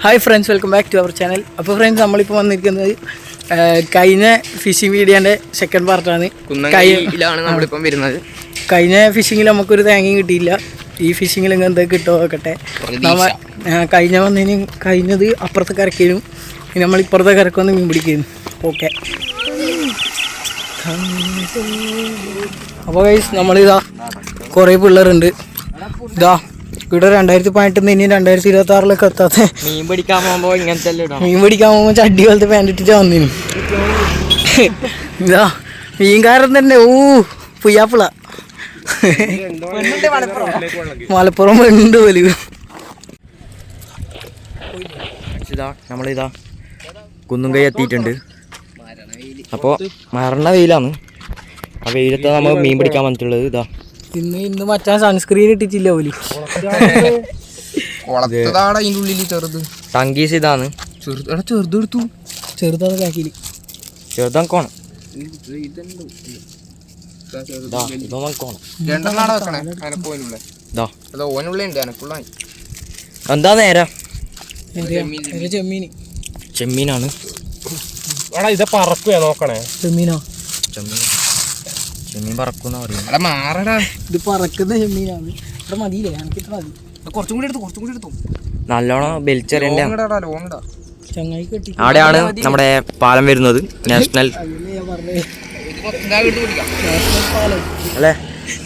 Hi friends, welcome back to our channel. അപ്പോൾ friends, നമ്മളിപ്പോൾ വന്നിരിക്കുന്നത് കഴിഞ്ഞ ഫിഷിംഗ് വീഡിയോൻ്റെ സെക്കൻഡ് പാർട്ടാണ്. നമ്മളിപ്പം വരുന്നത്. കഴിഞ്ഞ ഫിഷിങ്ങിൽ നമുക്കൊരു തേങ്ങയും കിട്ടിയില്ല. ഈ ഫിഷിങ്ങിൽ എന്തൊക്കെ കിട്ടുമോ നോക്കട്ടെ. കഴിഞ്ഞത് അപ്പുറത്തെ കരയ്ക്കും, ഇനി നമ്മൾ ഇപ്പുറത്തെ കരക്ക് വന്ന് മീൻ പിടിക്കുന്നു. ഓക്കെ, അപ്പോൾ ഗൈസ് നമ്മളിതാ കുറേ പിള്ളേരുണ്ട്. ഇതാ ഇവിടെ 2018 ഇനി 2026 എത്താത്ത മീൻ പിടിക്കാൻ പോകുമ്പോൾ ചട്ടി പോലത്തെ പാൻറ് ഇട്ടിട്ട് വന്നിന്. ഇതാ മീൻകാരൻ തന്നെ. പുയ്യാപ്പിള മലപ്പുറം ഉണ്ട് പോലും. നമ്മളിതാ കുന്നും കൈ എത്തിയിട്ടുണ്ട്. അപ്പോൾ മരണ വെയിലാണ്. ആ വെയിലത്ത് നമ്മൾ മീൻ പിടിക്കാൻ വന്നിട്ടുള്ളത്. ഇന്ന് മറ്റാൻ സൺസ്ക്രീൻ ഇട്ടിട്ടില്ല പോലും. ടങ്കീസ് ഇതാണ്. ചെറുതെടുത്തു, ചെറുതാണ് ബാക്കിൽ ചെറുതാക്കോണം. എന്താ നേരം ചെമ്മീനാണ്. ഇത് പറക്കുക നോക്കണേ. ചെമ്മീനോ? ചെമ്മീൻ പറക്കുന്ന ഇത് പറക്കുന്ന ചെമ്മീനാണ്. ഇവിടെ മതിയില്ലേ? എനിക്കിട്ട് മതി. കുറച്ചും കൂടി എടുത്തു. നല്ലോണം ബെൽച്ചറിന്റെ ചങ്ങായി കെട്ടി. അവിടെയാണ് നമ്മുടെ പാലം വരുന്നത്. നാഷണൽ അല്ലേ?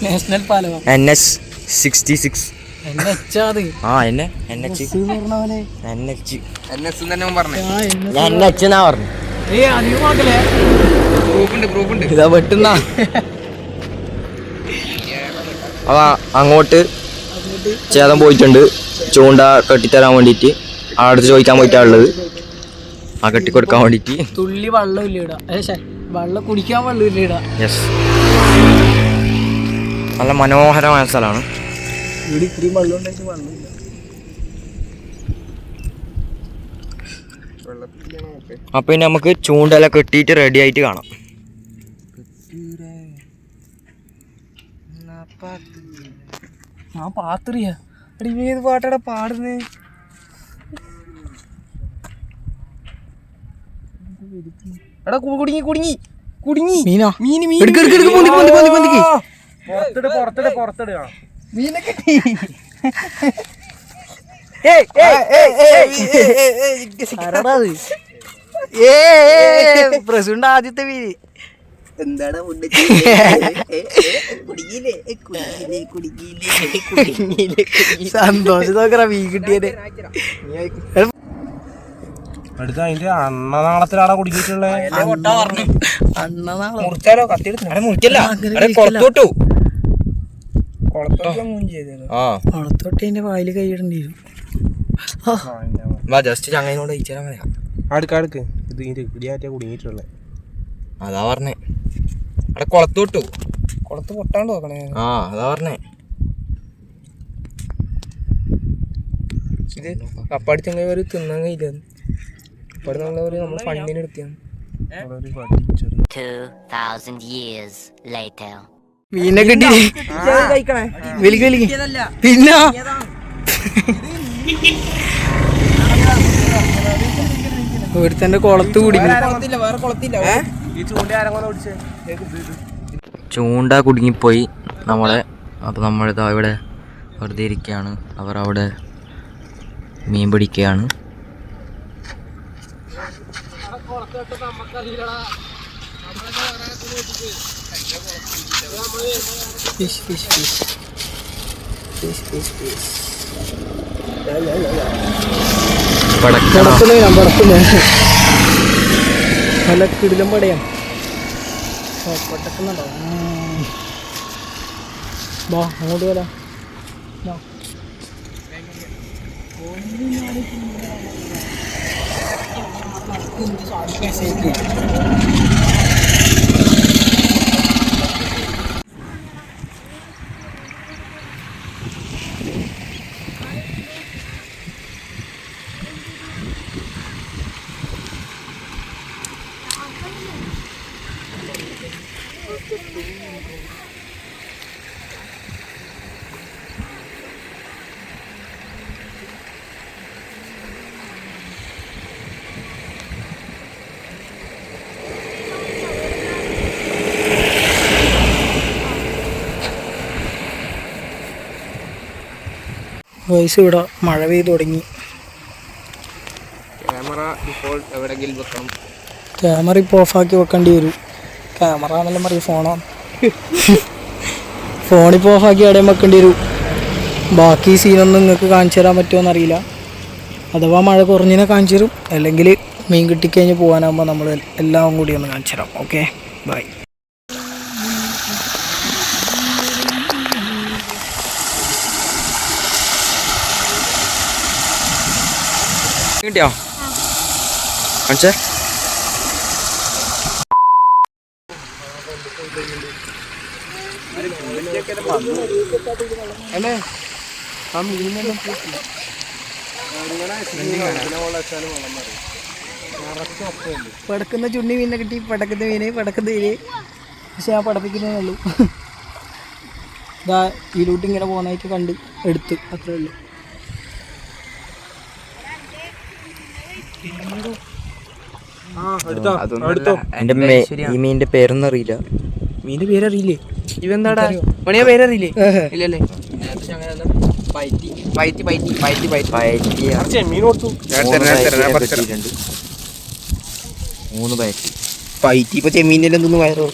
നാഷണൽ പാലം NH66. അങ്ങോട്ട് ചേതം പോയിട്ടുണ്ട് ചൂണ്ട കെട്ടിത്തരാൻ വേണ്ടിട്ട്. അടുത്ത് ചോദിക്കാൻ പോയിട്ടാണുള്ളത്. ആ കെട്ടിക്കൊടുക്കാൻ വേണ്ടിട്ട്. തുള്ളി വെള്ളമില്ല, വെള്ളം കുടിക്കാൻ വെള്ളമില്ല. യെസ്, നല്ല മനോഹരമായ സ്ഥലമാണ്. ഇവിടെ ഇത്രയും വെള്ളം ഉണ്ടായിട്ട് വെള്ളമില്ല. അപ്പൊ ഇനി നമുക്ക് ചൂണ്ടെല്ലാം കെട്ടിയിട്ട് റെഡി ആയിട്ട് കാണാം. ഞാൻ പാത്രിയാ. ഏത് പാട്ടാടാ പാടുന്നേ? കുടുങ്ങി മീനോ? പുറത്തിടുക മീനെ കിട്ടി. പ്രസുണ്ട് ആദ്യത്തെ മീന്. എന്താണ് സന്തോഷം നോക്കറ മീൻ കിട്ടിയത്. അടുത്ത അതിന്റെ അണ്ണനാളത്തിലാടാ കുടുങ്ങിയിട്ടുള്ളത്. അണ്ണനാളം മുറിച്ചാലോ? കത്തിയെടുത്ത് മുറിക്കല്ല, കുളത്തോട്ടേന്റെ വായില് കൈയിടേണ്ടി വരും. ജസ്റ്റ് ചങ്ങനോട് അടുക്ക് ഇത് ഇതിന്റെ ഇടിയാറ്റാ കുടുങ്ങിയിട്ടുള്ളത്. അതാ പറഞ്ഞേ. അവിടെ കുളത്തോട്ടു. കുളത്ത് പൊട്ടാണ്ട് നോക്കണേ. അതാ പറഞ്ഞേ. ഇത് കപ്പടിച്ചെങ്കിൽ തിന്നാൻ കഴിയില്ല. ഇവിടെ നമ്മൾ ഫണ്ടിന് എടുത്തിയാണ്. മീനെ കിട്ടി. പിന്നെ ഒരുത്തന്റെ കുളത്ത് കുടുങ്ങി. ചൂണ്ട കുടുങ്ങിപ്പോയി നമ്മളെ. അപ്പോൾ നമ്മളിതാ ഇവിടെ വെറുതെ ഇരിക്കുകയാണ്. അവർ അവിടെ മീൻ പിടിക്കുകയാണ്. നല്ല കിടിലം പടയാണ്. പടക്കുന്നുണ്ടോ? അങ്ങോട്ട് പോലെ വയസ്സ് ഇവിടെ മഴ പെയ്ത് തുടങ്ങി. ക്യാമറ ഇപ്പോൾ എവിടെയെങ്കിലും വെക്കണം. ക്യാമറ ഇപ്പോൾ ഓഫാക്കി വെക്കേണ്ടി വരും. ക്യാമറ എന്നെല്ലാം പറയും ഫോണാണ്. ഫോണിപ്പോൾ ഓഫാക്കി എവിടെയും വെക്കേണ്ടി വരും. ബാക്കി സീനൊന്നും നിങ്ങൾക്ക് കാണിച്ചു തരാൻ പറ്റുമോ എന്നറിയില്ല. അഥവാ മഴ കുറഞ്ഞിനെ കാണിച്ചു തരും, അല്ലെങ്കിൽ മീൻ കിട്ടിക്കഴിഞ്ഞ് പോകാനാകുമ്പോൾ നമ്മൾ എല്ലാം കൂടി ഒന്ന് കാണിച്ചു തരാം. Okay, bye. കിട്ടിയോ? കാണിച്ചേ. അല്ലേ ആ മീനെല്ലാം പടക്കുന്ന ചുണ്ണി മീനെ കിട്ടി. പടക്കുന്ന മീന്. പക്ഷെ ഞാൻ പടപ്പിക്കുന്നേ ഉള്ളൂ. ഇതാ ഇതിലോട്ട് ഇങ്ങനെ പോകുന്നതായിട്ട് കണ്ട് എടുത്ത്, അത്രേ ഉള്ളൂ. ഈ മീനിന്റെ പേരൊന്നും അറിയില്ല. മീനിന്റെ പേരറിയില്ലേ? ഇവെന്താടാ പണിയാ പേരറിയില്ലേ? ഇല്ലല്ലേ. ചെമ്മീൻ കൊടുത്തു. 3 പയറ്റി. പൈറ്റി ഇപ്പൊ ചെമ്മീൻ്റെ എന്തൊന്നും വയറോ.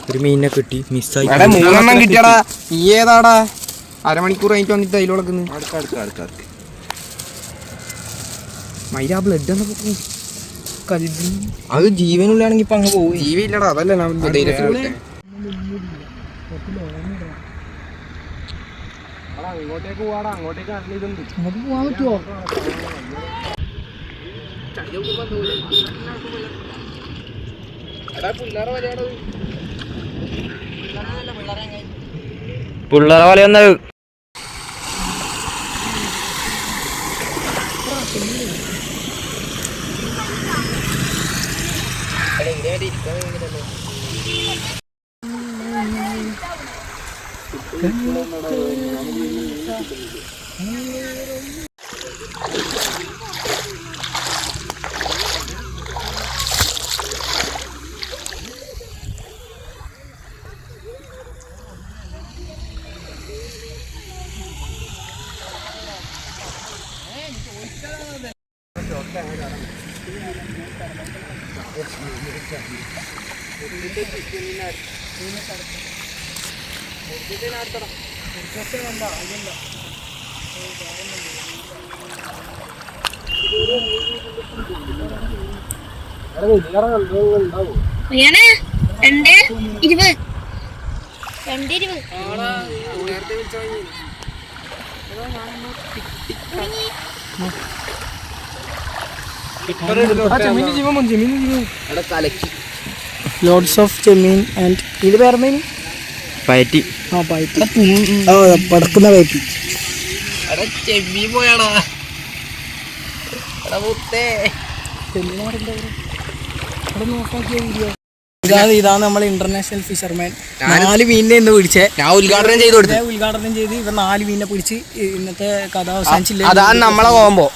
ഒരു മീനിനെ കിട്ടി. മിസ്സായി. 3 കിട്ടിയാടാ. നീ ഏതാടാ? അരമണിക്കൂർ കഴിഞ്ഞിട്ട് വന്നിട്ട് അതിൽ വളക്കുന്നു. മൈരാ ബ്ലഡ് എന്ന് പോകും. അത് ജീവനുള്ളാണെങ്കിൽ ഇപ്പൊ അങ്ങ് പോകും. ജീവില്ലടാ, അതല്ല അങ്ങോട്ടേക്ക് പോവാടാ. അങ്ങോട്ടേക്ക് ഇതുണ്ട്. അങ്ങോട്ട് പോകാൻ പറ്റുമോ? പിള്ളേരെ വലയൊന്നത്. ലോഡ്സ് ഓഫ് ചെമ്മീൻ ആൻഡ് ഇത് പേരെന്താ? പയറ്റി. ആ പയറ്റി. പടക്കുന്ന പയറ്റി. ചെമ്മീൻ പോയാടാ. ഇതാണ് നമ്മൾ ഇന്റർനാഷണൽ ഫിഷർമാൻ. 4 മീനിനെ ഇന്ന് പിടിച്ചേ. ഞാൻ ഉദ്ഘാടനം ചെയ്ത് കൊടുത്തു. ഉദ്ഘാടനം ചെയ്ത് ഇവ 4 മീനിനെ പിടിച്ച് ഇന്നത്തെ കഥ അവസാനിച്ചില്ല. അതാണ് നമ്മളെ കോമ്പോ.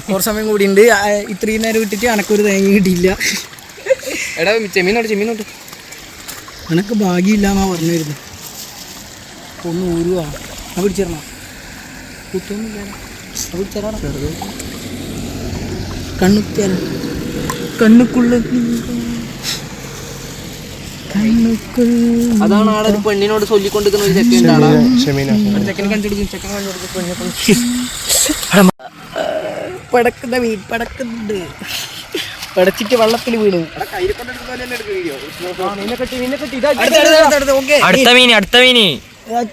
കുറച്ച് സമയം കൂടി ഉണ്ട്. ഇത്രയും നേരം വിട്ടിട്ട് എനക്കൊരു തേങ്ങ കിട്ടിയില്ല. എടാ ചെമ്മീനോട്ട്. എനക്ക് ഭാഗ്യമില്ല എന്നാ പറഞ്ഞു വരുന്നത്. ഒന്ന് ഊരുവാ. അത് പിടിച്ചിരണോ? കുത്തൊന്നുമില്ല. അത് പിടിച്ചേരാ. കണ്ണുക്കുള്ള അതാണ് ആടെ ഒരു പെണ്ണിനോട് ചൊല്ലിക്കൊണ്ടിരിക്കുന്ന ഒരു ചെക്കൻ കണ്ടുപിടിക്കും. പടക്കുന്ന മീൻ പടക്കുന്നുണ്ട്. പടച്ചിട്ട് വെള്ളത്തിൽ വീണ്. അടുത്ത മീന്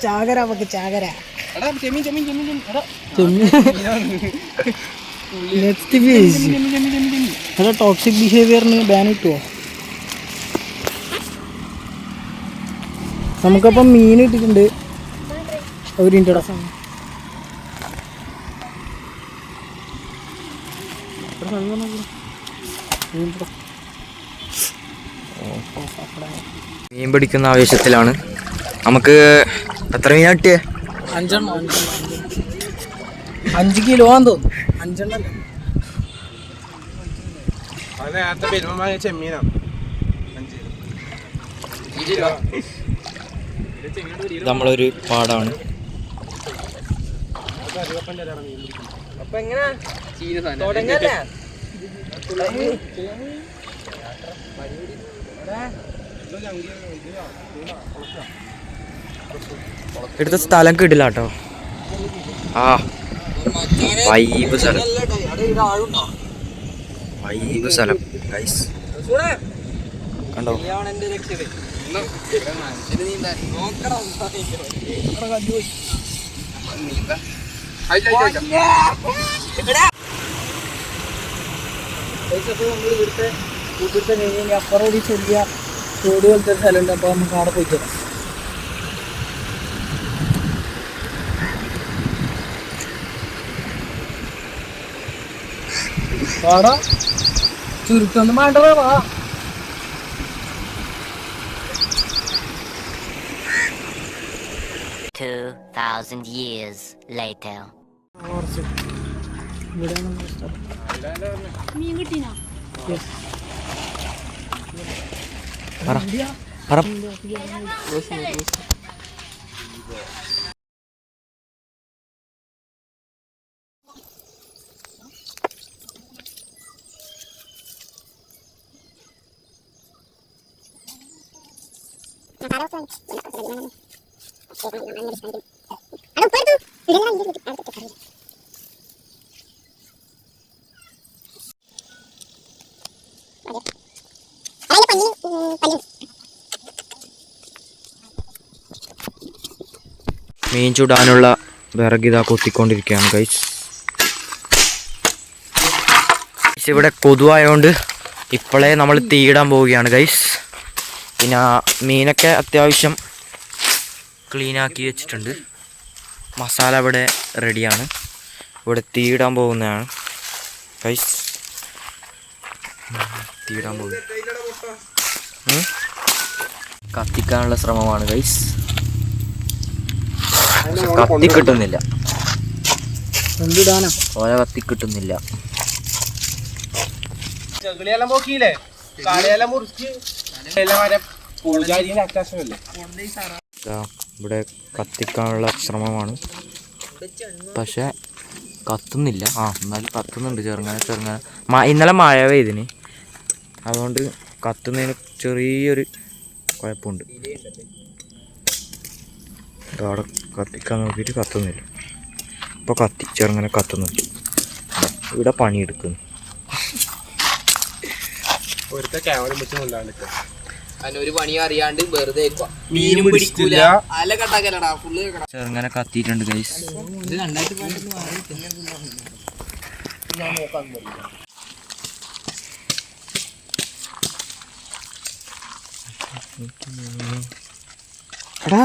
ചാകര. നമുക്ക് ചാകര. ടോക്സിക് ബിഹേവിയറിന് ബാൻ കിട്ടുമോ? നമുക്കപ്പം മീൻ ഇട്ടിട്ടുണ്ട്. ഒരു ഇൻ്റടാ മീൻ പിടിക്കുന്ന ആവേശത്തിലാണ്. നമുക്ക് എത്ര മീൻ കിട്ടിയേ? 5 കിലോ ആണെന്ന് തോന്നുന്നു. 5 എണ്ണല്ലേ? ഇത് നമ്മളൊരു പാടാണ്. അപ്പൊ എങ്ങനെയാ തുടങ്ങല്ലേ? എടുത്ത സ്ഥലം കിട്ടില്ല കേട്ടോ. ആ വൈബ് സ്ഥലം, വൈബ് സ്ഥലം ഗൈസ്. കണ്ടോ അപ്പുറം ഒരു ചെറിയ തോട് പോലത്തെ ഒരു സ്ഥലമുണ്ട്. അപ്പോൾ നമുക്ക് അവിടെ പോയി തരാം. വാടാ ചുരുക്കൊന്നും വേണ്ടതാ. വാ 2,000 years later. മീൻ ചുടാനുള്ള വിറകിതാ കൊത്തിക്കൊണ്ടിരിക്കുകയാണ് ഗൈസ്. ഇവിടെ കൊതുവായതുകൊണ്ട് ഇപ്പോഴേ നമ്മൾ തീയിടാൻ പോവുകയാണ് ഗൈസ്. പിന്നെ മീനൊക്കെ അത്യാവശ്യം ക്ലീനാക്കി വെച്ചിട്ടുണ്ട്. മസാല ഇവിടെ റെഡിയാണ്. ഇവിടെ തീയിടാൻ പോകുന്നതാണ് ഗൈസ്. തീയിടാൻ പോകും. കത്തിക്കാനുള്ള ശ്രമമാണ് ഗൈസ്. കത്തി കിട്ടുന്നില്ല, ഓല കത്തി കിട്ടുന്നില്ല. ചെകിളിയെല്ലാം പോക്കിയില്ലേ, കാളയെല്ലാം മുറിച്ച് ഇവിടെ കത്തിക്കാനുള്ള ശ്രമമാണ്. പക്ഷെ കത്തുന്നില്ല. എന്നാലും കത്തുന്നുണ്ട് ചെറുങ്ങനെ. ഇന്നലെ മഴ പെയ്തിന്, അതുകൊണ്ട് കത്തുന്നതിന് ചെറിയൊരു കുഴപ്പമുണ്ട്. അവിടെ കത്തിക്കാൻ നോക്കിയിട്ട് കത്തുന്നില്ല. ഇപ്പോൾ ചെറുങ്ങനെ കത്തുന്നുണ്ട്. ഇവിടെ പണിയെടുക്കുന്നു. ഒരു പണി അറിയാണ്ട് വെറുതെ മീനും പിടിക്കൂല. അല കട്ടാക്കലടാ ഫുള്ള് ചെറുങ്ങനെ കത്തിയിട്ടുണ്ട് ഗൈസ്. ഇത് 2018 ഞാൻ നോക്കാൻ പറ്റില്ല. എടാ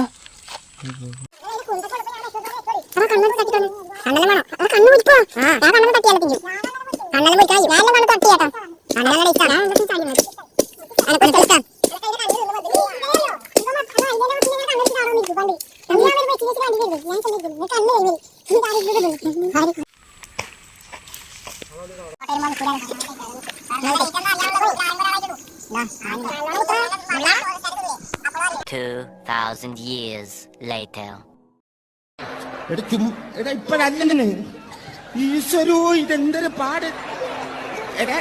$2,000 years later. ഇപ്പഴല്ലേ ഈശ്വരോ, ഇതെന്തൊരു പാട്. എടാ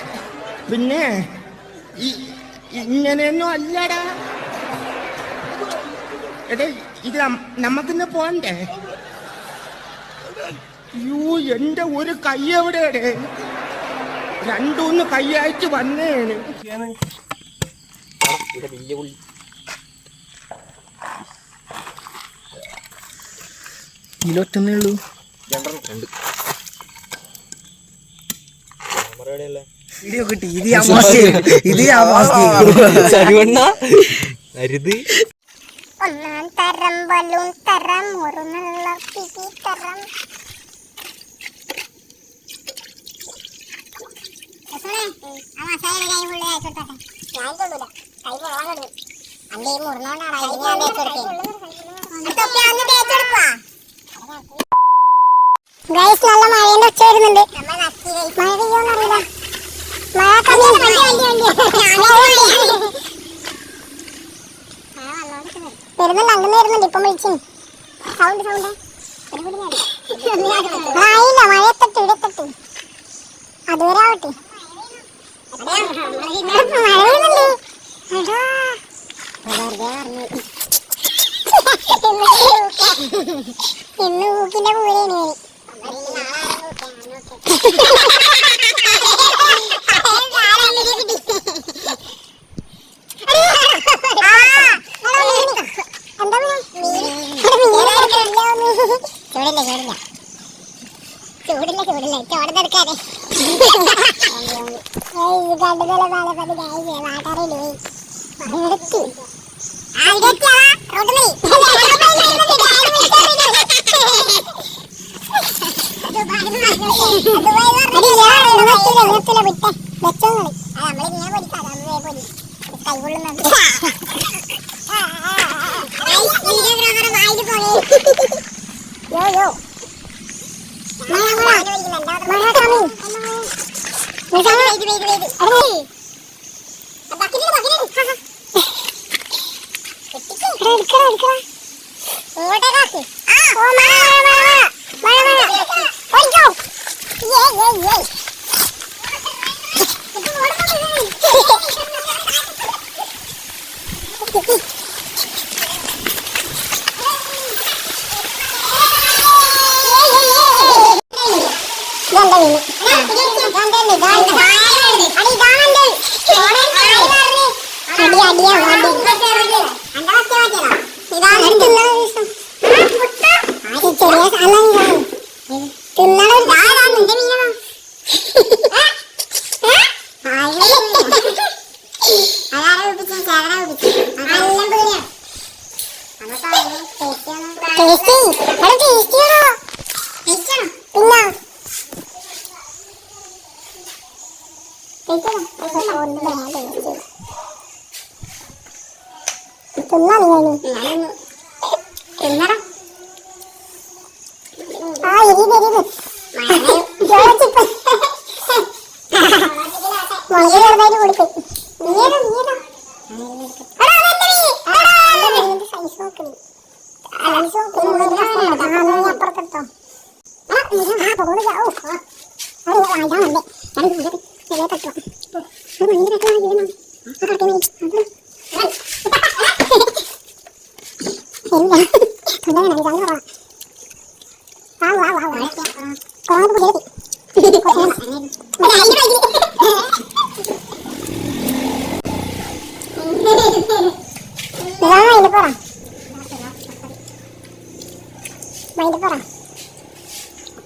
പിന്നെ ഇങ്ങനെയൊന്നും അല്ലടാ. എടാ ഇത് നമുക്കിന്ന് പോണ്ടേ? യോ, എന്റെ ഒരു കൈ എവിടെയാണ്? 2-3 കൈയായിട്ട് വന്നേന്. ഇതിലൊറ്റന്നേ ഉള്ളൂ. വീഡിയോ കിട്ടി. ഇത് ഞാൻ ഒന്നാം തരം ബലൂൺ തരം മുറുന്നുള്ള പിടി തരം. ആ മസാല കൈ ഫുള്ള് അയച്ചോട്ടെ. ഞാൻ കൊള്ളൂല, കൈ പോകാൻ അന്റെ ഈ മുറിനോണ്ടാണ് ഗൈസ്. നല്ല മഴേന്റെ ഒച്ച വരുന്നുണ്ട്. മഴ പെയ്യോന്നറിയില്ല. മഴ വരുന്നുണ്ട് അങ്ങനെ വരുന്നുണ്ട് ഇപ്പം വിളിച്ചു സൗണ്ട് ആയില്ല മഴയെത്തട്ട് ഇവിടെത്തട്ട് അതുവരെ ആവട്ടെ മഴ വരുന്നുണ്ട് ഇന്ന് ഊക്കിന്റെ പൂരേന് ചൂടില്ല ചോടെടുക്കാതെ കണ്ടുതല പാലപ്പതി വാട്ടാറില്ലേ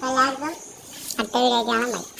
എല്ലാവർക്കും അടുത്ത വീഡിയോ കാണാൻ